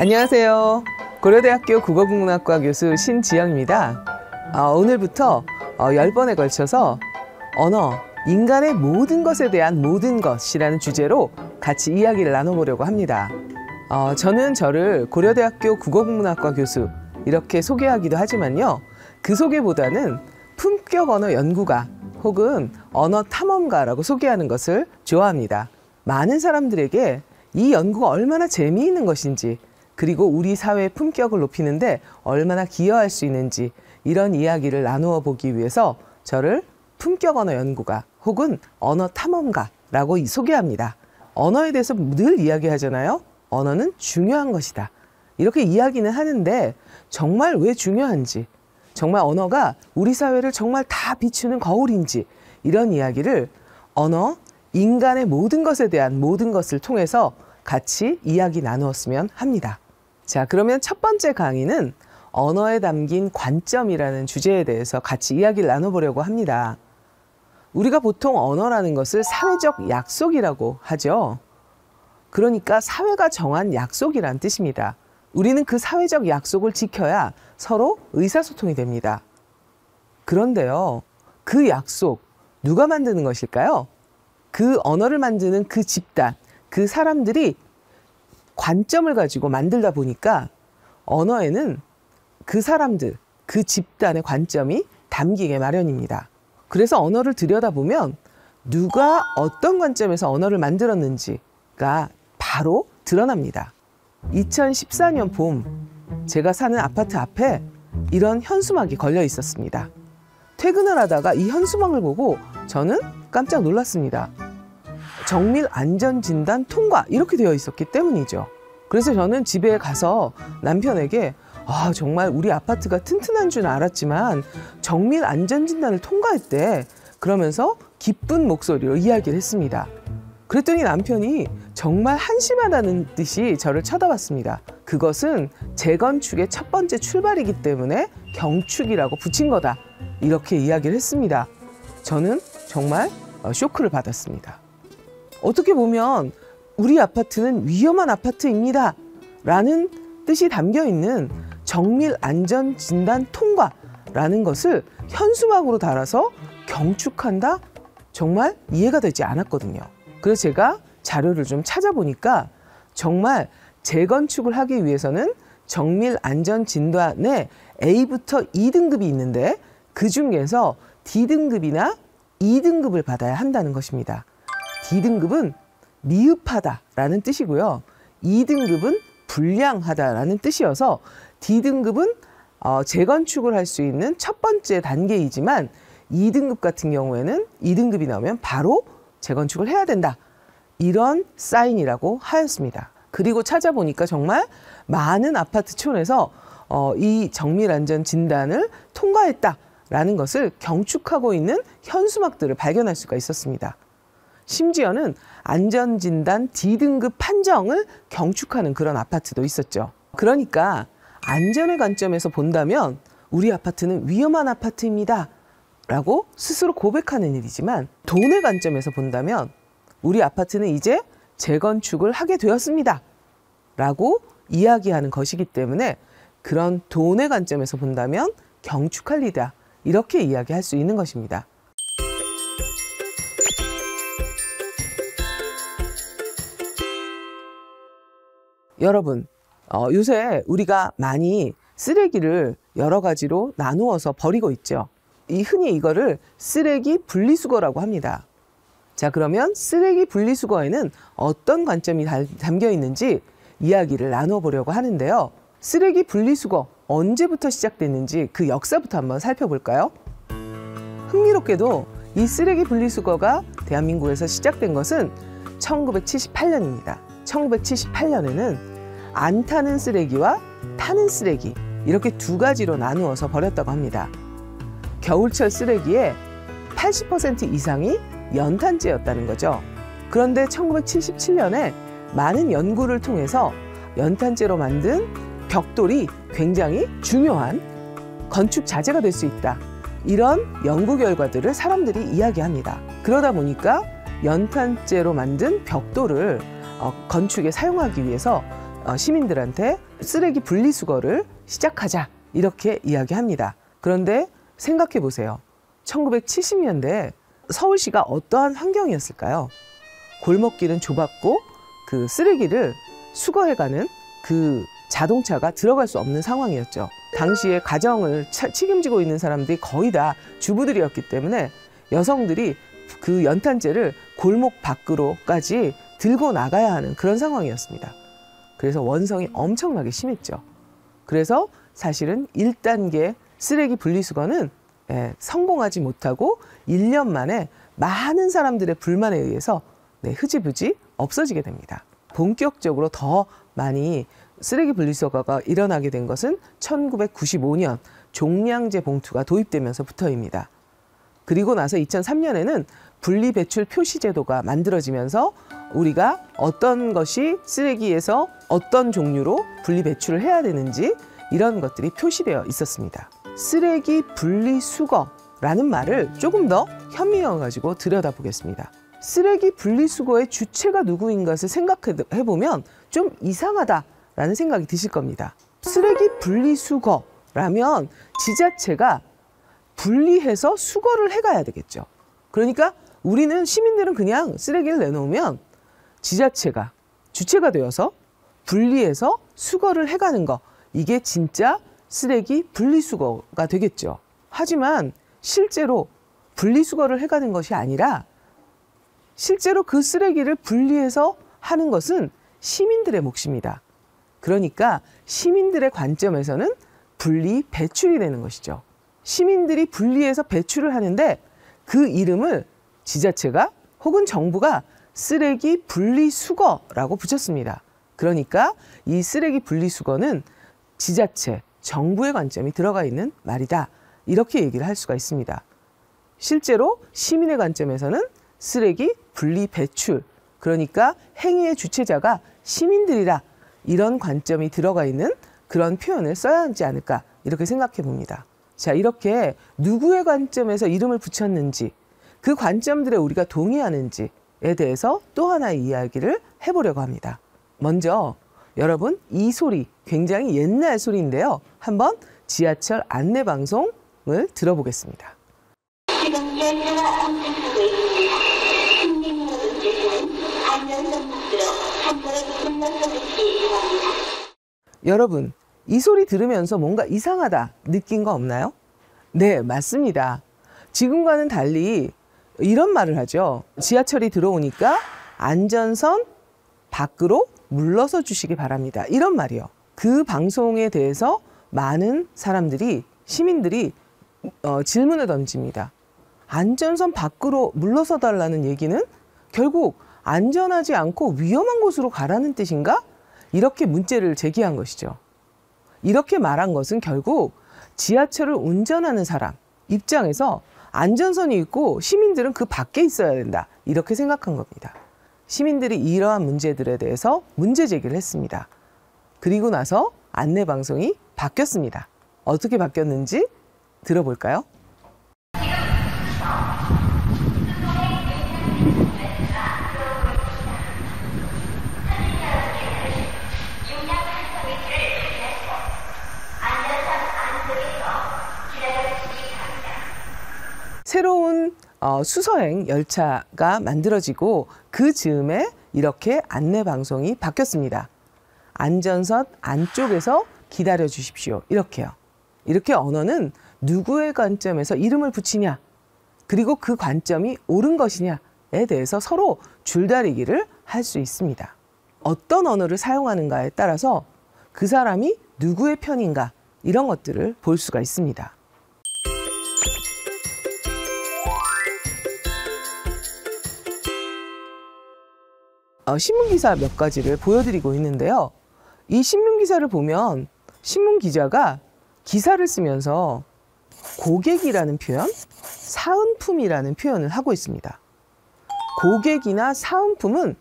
안녕하세요. 고려대학교 국어국문학과 교수 신지영입니다. 오늘부터 10번에 걸쳐서 언어, 인간의 모든 것에 대한 모든 것이라는 주제로 같이 이야기를 나눠보려고 합니다. 저는 저를 고려대학교 국어국문학과 교수 이렇게 소개하기도 하지만요. 그 소개보다는 품격 언어 연구가 혹은 언어 탐험가라고 소개하는 것을 좋아합니다. 많은 사람들에게 이 연구가 얼마나 재미있는 것인지, 그리고 우리 사회의 품격을 높이는데 얼마나 기여할 수 있는지, 이런 이야기를 나누어 보기 위해서 저를 품격 언어 연구가 혹은 언어 탐험가라고 소개합니다. 언어에 대해서 늘 이야기하잖아요. 언어는 중요한 것이다. 이렇게 이야기는 하는데 정말 왜 중요한지, 정말 언어가 우리 사회를 정말 다 비추는 거울인지, 이런 이야기를 언어, 인간의 모든 것에 대한 모든 것을 통해서 같이 이야기 나누었으면 합니다. 자, 그러면 첫 번째 강의는 언어에 담긴 관점이라는 주제에 대해서 같이 이야기를 나눠보려고 합니다. 우리가 보통 언어라는 것을 사회적 약속이라고 하죠. 그러니까 사회가 정한 약속이란 뜻입니다. 우리는 그 사회적 약속을 지켜야 서로 의사소통이 됩니다. 그런데요, 그 약속 누가 만드는 것일까요? 그 언어를 만드는 그 집단, 그 사람들이 관점을 가지고 만들다 보니까 언어에는 그 사람들, 그 집단의 관점이 담기게 마련입니다. 그래서 언어를 들여다보면 누가 어떤 관점에서 언어를 만들었는지가 바로 드러납니다. 2014년 봄, 제가 사는 아파트 앞에 이런 현수막이 걸려 있었습니다. 퇴근을 하다가 이 현수막을 보고 저는 깜짝 놀랐습니다. 정밀 안전진단 통과, 이렇게 되어 있었기 때문이죠. 그래서 저는 집에 가서 남편에게 정말 우리 아파트가 튼튼한 줄 알았지만 정밀 안전진단을 통과했대, 그러면서 기쁜 목소리로 이야기를 했습니다. 그랬더니 남편이 정말 한심하다는 듯이 저를 쳐다봤습니다. 그것은 재건축의 첫 번째 출발이기 때문에 경축이라고 붙인 거다, 이렇게 이야기를 했습니다. 저는 정말 쇼크를 받았습니다. 어떻게 보면 우리 아파트는 위험한 아파트입니다 라는 뜻이 담겨있는 정밀 안전 진단 통과라는 것을 현수막으로 달아서 경축한다? 정말 이해가 되지 않았거든요. 그래서 제가 자료를 좀 찾아보니까 정말 재건축을 하기 위해서는 정밀 안전 진단에 A부터 E등급이 있는데 그 중에서 D등급이나 E등급을 받아야 한다는 것입니다. D등급은 미흡하다라는 뜻이고요. E등급은 불량하다라는 뜻이어서 D등급은 재건축을 할 수 있는 첫 번째 단계이지만 E등급 같은 경우에는 E등급이 나오면 바로 재건축을 해야 된다, 이런 사인이라고 하였습니다. 그리고 찾아보니까 정말 많은 아파트촌에서 이 정밀안전 진단을 통과했다라는 것을 경축하고 있는 현수막들을 발견할 수가 있었습니다. 심지어는 안전진단 D등급 판정을 경축하는 그런 아파트도 있었죠. 그러니까 안전의 관점에서 본다면 우리 아파트는 위험한 아파트입니다 라고 스스로 고백하는 일이지만, 돈의 관점에서 본다면 우리 아파트는 이제 재건축을 하게 되었습니다 라고 이야기하는 것이기 때문에 그런 돈의 관점에서 본다면 경축할 일이다, 이렇게 이야기할 수 있는 것입니다. 여러분, 요새 우리가 많이 쓰레기를 여러 가지로 나누어서 버리고 있죠. 흔히 이거를 쓰레기 분리수거라고 합니다. 자, 그러면 쓰레기 분리수거에는 어떤 관점이 담겨 있는지 이야기를 나누어 보려고 하는데요. 쓰레기 분리수거 언제부터 시작됐는지 그 역사부터 한번 살펴볼까요? 흥미롭게도 이 쓰레기 분리수거가 대한민국에서 시작된 것은 1978년입니다. 1978년에는 안 타는 쓰레기와 타는 쓰레기, 이렇게 두 가지로 나누어서 버렸다고 합니다. 겨울철 쓰레기의 80% 이상이 연탄재였다는 거죠. 그런데 1977년에 많은 연구를 통해서 연탄재로 만든 벽돌이 굉장히 중요한 건축 자재가 될 수 있다, 이런 연구 결과들을 사람들이 이야기합니다. 그러다 보니까 연탄재로 만든 벽돌을 건축에 사용하기 위해서 시민들한테 쓰레기 분리수거를 시작하자 이렇게 이야기합니다. 그런데 생각해 보세요. 1970년대 서울시가 어떠한 환경이었을까요? 골목길은 좁았고 그 쓰레기를 수거해가는 그 자동차가 들어갈 수 없는 상황이었죠. 당시에 가정을 책임지고 있는 사람들이 거의 다 주부들이었기 때문에 여성들이 그 연탄재를 골목 밖으로까지 들고 나가야 하는 그런 상황이었습니다. 그래서 원성이 엄청나게 심했죠. 그래서 사실은 1단계 쓰레기 분리수거는 성공하지 못하고 1년 만에 많은 사람들의 불만에 의해서 흐지부지 없어지게 됩니다. 본격적으로 더 많이 쓰레기 분리수거가 일어나게 된 것은 1995년 종량제 봉투가 도입되면서부터입니다. 그리고 나서 2003년에는 분리배출 표시제도가 만들어지면서 우리가 어떤 것이 쓰레기에서 어떤 종류로 분리배출을 해야 되는지 이런 것들이 표시되어 있었습니다. 쓰레기 분리수거라는 말을 조금 더 현미화가지고 들여다보겠습니다. 쓰레기 분리수거의 주체가 누구인 것을 생각해보면 좀 이상하다라는 생각이 드실 겁니다. 쓰레기 분리수거라면 지자체가 분리해서 수거를 해가야 되겠죠. 그러니까 우리는 시민들은 그냥 쓰레기를 내놓으면 지자체가 주체가 되어서 분리해서 수거를 해가는 거, 이게 진짜 쓰레기 분리수거가 되겠죠. 하지만 실제로 분리수거를 해가는 것이 아니라 실제로 그 쓰레기를 분리해서 하는 것은 시민들의 몫입니다. 그러니까 시민들의 관점에서는 분리 배출이 되는 것이죠. 시민들이 분리해서 배출을 하는데 그 이름을 지자체가 혹은 정부가 쓰레기 분리수거라고 붙였습니다. 그러니까 이 쓰레기 분리수거는 지자체, 정부의 관점이 들어가 있는 말이다. 이렇게 얘기를 할 수가 있습니다. 실제로 시민의 관점에서는 쓰레기 분리 배출, 그러니까 행위의 주체자가 시민들이다. 이런 관점이 들어가 있는 그런 표현을 써야 하지 않을까 이렇게 생각해 봅니다. 자, 이렇게 누구의 관점에서 이름을 붙였는지, 그 관점들에 우리가 동의하는지에 대해서 또 하나의 이야기를 해보려고 합니다. 먼저 여러분, 이 소리 굉장히 옛날 소리인데요. 한번 지하철 안내방송을 들어보겠습니다. 지금 열차가 탑승하고 있습니다. 승객 여러분께서는 안전정복으로 한번에 물러서 주시기 바랍니다. 여러분, 이 소리 들으면서 뭔가 이상하다 느낀 거 없나요? 네, 맞습니다. 지금과는 달리 이런 말을 하죠. 지하철이 들어오니까 안전선 밖으로 물러서 주시기 바랍니다. 이런 말이요. 그 방송에 대해서 많은 사람들이, 시민들이 질문을 던집니다. 안전선 밖으로 물러서 달라는 얘기는 결국 안전하지 않고 위험한 곳으로 가라는 뜻인가? 이렇게 문제를 제기한 것이죠. 이렇게 말한 것은 결국 지하철을 운전하는 사람 입장에서 안전선이 있고 시민들은 그 밖에 있어야 된다. 이렇게 생각한 겁니다. 시민들이 이러한 문제들에 대해서 문제 제기를 했습니다. 그리고 나서 안내방송이 바뀌었습니다. 어떻게 바뀌었는지 들어볼까요? 새로운 수서행 열차가 만들어지고 그 즈음에 이렇게 안내방송이 바뀌었습니다. 안전선 안쪽에서 기다려 주십시오. 이렇게요. 이렇게 언어는 누구의 관점에서 이름을 붙이냐, 그리고 그 관점이 옳은 것이냐에 대해서 서로 줄다리기를 할 수 있습니다. 어떤 언어를 사용하는가에 따라서 그 사람이 누구의 편인가, 이런 것들을 볼 수가 있습니다. 신문기사 몇 가지를 보여드리고 있는데요. 이 신문기사를 보면 신문기자가 기사를 쓰면서 고객이라는 표현, 사은품이라는 표현을 하고 있습니다. 고객이나 사은품은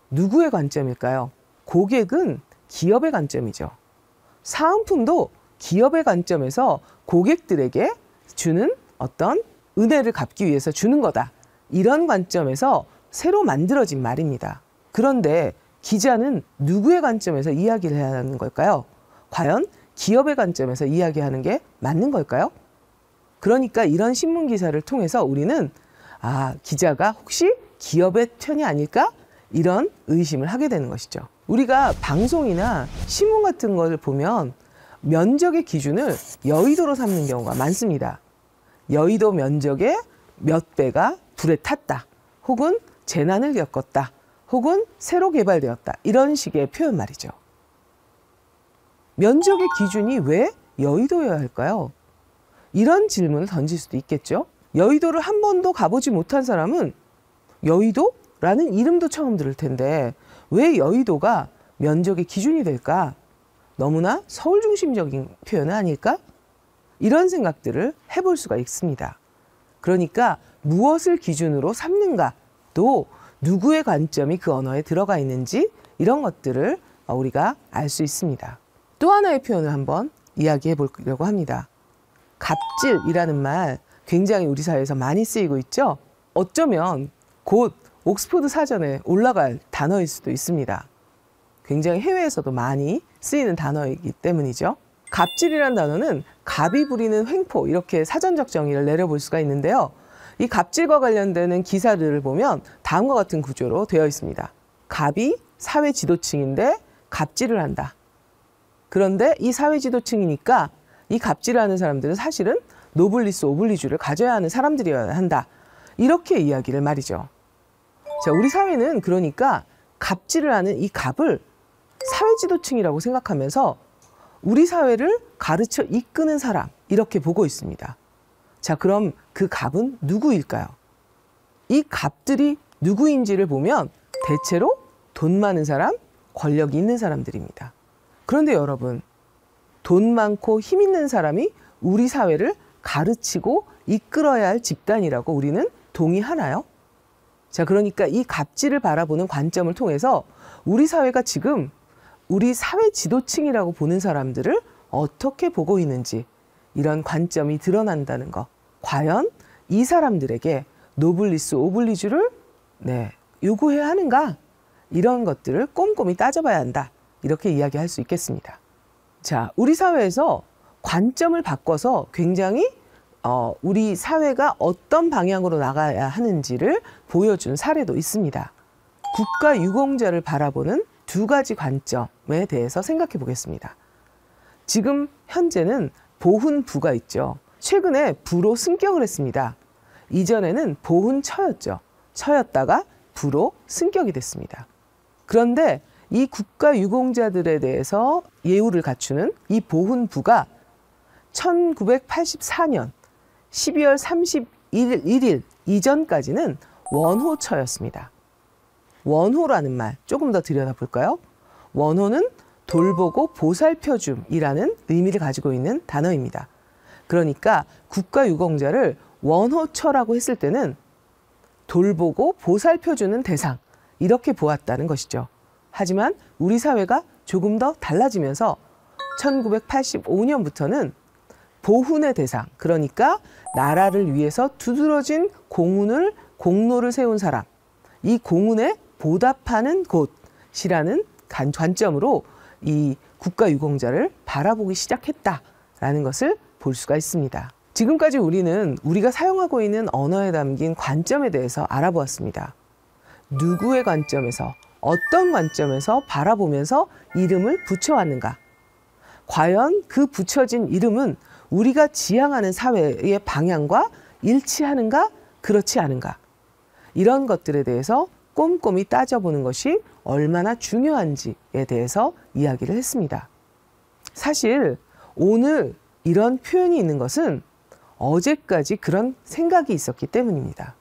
누구의 관점일까요? 고객은 기업의 관점이죠. 사은품도 기업의 관점에서 고객들에게 주는 어떤 은혜를 갚기 위해서 주는 거다. 이런 관점에서 새로 만들어진 말입니다. 그런데 기자는 누구의 관점에서 이야기를 해야 하는 걸까요? 과연 기업의 관점에서 이야기하는 게 맞는 걸까요? 그러니까 이런 신문 기사를 통해서 우리는 기자가 혹시 기업의 편이 아닐까? 이런 의심을 하게 되는 것이죠. 우리가 방송이나 신문 같은 걸 보면 면적의 기준을 여의도로 삼는 경우가 많습니다. 여의도 면적의 몇 배가 불에 탔다. 혹은 재난을 겪었다. 혹은 새로 개발되었다. 이런 식의 표현 말이죠. 면적의 기준이 왜 여의도여야 할까요? 이런 질문을 던질 수도 있겠죠. 여의도를 한 번도 가보지 못한 사람은 여의도라는 이름도 처음 들을 텐데 왜 여의도가 면적의 기준이 될까? 너무나 서울 중심적인 표현은 아닐까? 이런 생각들을 해볼 수가 있습니다. 그러니까 무엇을 기준으로 삼는가, 또 누구의 관점이 그 언어에 들어가 있는지 이런 것들을 우리가 알 수 있습니다. 또 하나의 표현을 한번 이야기해 보려고 합니다. 갑질이라는 말 굉장히 우리 사회에서 많이 쓰이고 있죠. 어쩌면 곧 옥스퍼드 사전에 올라갈 단어일 수도 있습니다. 굉장히 해외에서도 많이 쓰이는 단어이기 때문이죠. 갑질이라는 단어는 갑이 부리는 횡포, 이렇게 사전적 정의를 내려볼 수가 있는데요. 이 갑질과 관련되는 기사들을 보면 다음과 같은 구조로 되어 있습니다. 갑이 사회 지도층인데 갑질을 한다. 그런데 이 사회 지도층이니까 이 갑질을 하는 사람들은 사실은 노블리스 오블리주를 가져야 하는 사람들이어야 한다. 이렇게 이야기를 말이죠. 자, 우리 사회는 그러니까 갑질을 하는 이 갑을 사회 지도층이라고 생각하면서 우리 사회를 가르쳐 이끄는 사람, 이렇게 보고 있습니다. 자, 그럼 그 갑은 누구일까요? 이 갑들이 누구인지를 보면 대체로 돈 많은 사람, 권력이 있는 사람들입니다. 그런데 여러분, 돈 많고 힘 있는 사람이 우리 사회를 가르치고 이끌어야 할 집단이라고 우리는 동의하나요? 자, 그러니까 이 갑질을 바라보는 관점을 통해서 우리 사회가 지금 우리 사회 지도층이라고 보는 사람들을 어떻게 보고 있는지, 이런 관점이 드러난다는 것. 과연 이 사람들에게 노블리스 오블리주를 요구해야 하는가? 이런 것들을 꼼꼼히 따져봐야 한다. 이렇게 이야기할 수 있겠습니다. 자, 우리 사회에서 관점을 바꿔서 굉장히 우리 사회가 어떤 방향으로 나가야 하는지를 보여준 사례도 있습니다. 국가 유공자를 바라보는 두 가지 관점에 대해서 생각해 보겠습니다. 지금 현재는 보훈부가 있죠. 최근에 부로 승격을 했습니다. 이전에는 보훈처였죠. 처였다가 부로 승격이 됐습니다. 그런데 이 국가 유공자들에 대해서 예우를 갖추는 이 보훈부가 1984년 12월 31일 이전까지는 원호처였습니다. 원호라는 말 조금 더 들여다볼까요? 원호는 돌보고 보살펴줌이라는 의미를 가지고 있는 단어입니다. 그러니까 국가유공자를 원호처라고 했을 때는 돌보고 보살펴주는 대상, 이렇게 보았다는 것이죠. 하지만 우리 사회가 조금 더 달라지면서 1985년부터는 보훈의 대상, 그러니까 나라를 위해서 두드러진 공로를 세운 사람, 이 공훈에 보답하는 곳이라는 관점으로 이 국가유공자를 바라보기 시작했다라는 것을 볼 수가 있습니다. 지금까지 우리는 우리가 사용하고 있는 언어에 담긴 관점에 대해서 알아보았습니다. 누구의 관점에서, 어떤 관점에서 바라보면서 이름을 붙여왔는가? 과연 그 붙여진 이름은 우리가 지향하는 사회의 방향과 일치하는가, 그렇지 않은가? 이런 것들에 대해서 꼼꼼히 따져보는 것이 얼마나 중요한지에 대해서 이야기를 했습니다. 사실 오늘 이런 표현이 있는 것은 어제까지 그런 생각이 있었기 때문입니다.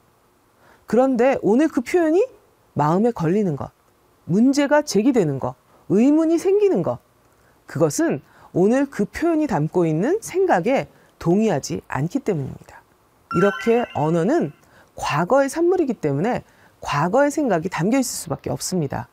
그런데 오늘 그 표현이 마음에 걸리는 것, 문제가 제기되는 것, 의문이 생기는 것, 그것은 오늘 그 표현이 담고 있는 생각에 동의하지 않기 때문입니다. 이렇게 언어는 과거의 산물이기 때문에 과거의 생각이 담겨 있을 수밖에 없습니다.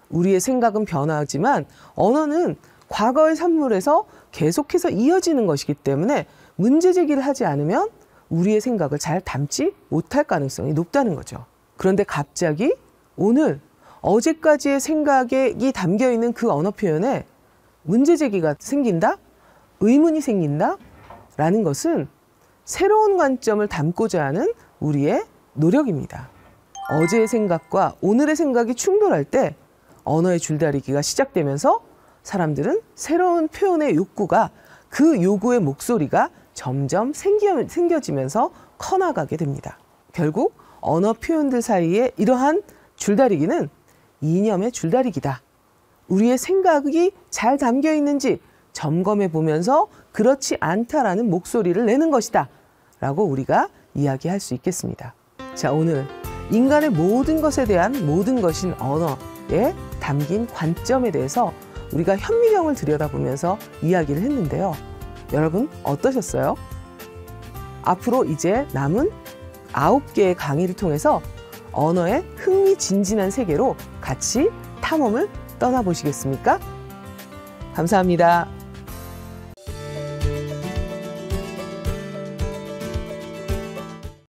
우리의 생각은 변화하지만 언어는 과거의 산물에서 계속해서 이어지는 것이기 때문에 문제 제기를 하지 않으면 우리의 생각을 잘 담지 못할 가능성이 높다는 거죠. 그런데 갑자기 오늘 어제까지의 생각이 담겨 있는 그 언어 표현에 문제 제기가 생긴다? 의문이 생긴다? 라는 것은 새로운 관점을 담고자 하는 우리의 노력입니다. 어제의 생각과 오늘의 생각이 충돌할 때 언어의 줄다리기가 시작되면서 사람들은 새로운 표현의 욕구가 그 요구의 목소리가 점점 생겨지면서 커나가게 됩니다. 결국 언어 표현들 사이에 이러한 줄다리기는 이념의 줄다리기다. 우리의 생각이 잘 담겨 있는지 점검해 보면서 그렇지 않다라는 목소리를 내는 것이다 라고 우리가 이야기할 수 있겠습니다. 자, 오늘 인간의 모든 것에 대한 모든 것인 언어에 담긴 관점에 대해서 우리가 현미경을 들여다보면서 이야기를 했는데요. 여러분 어떠셨어요? 앞으로 이제 남은 9개의 강의를 통해서 언어의 흥미진진한 세계로 같이 탐험을 떠나보시겠습니까? 감사합니다.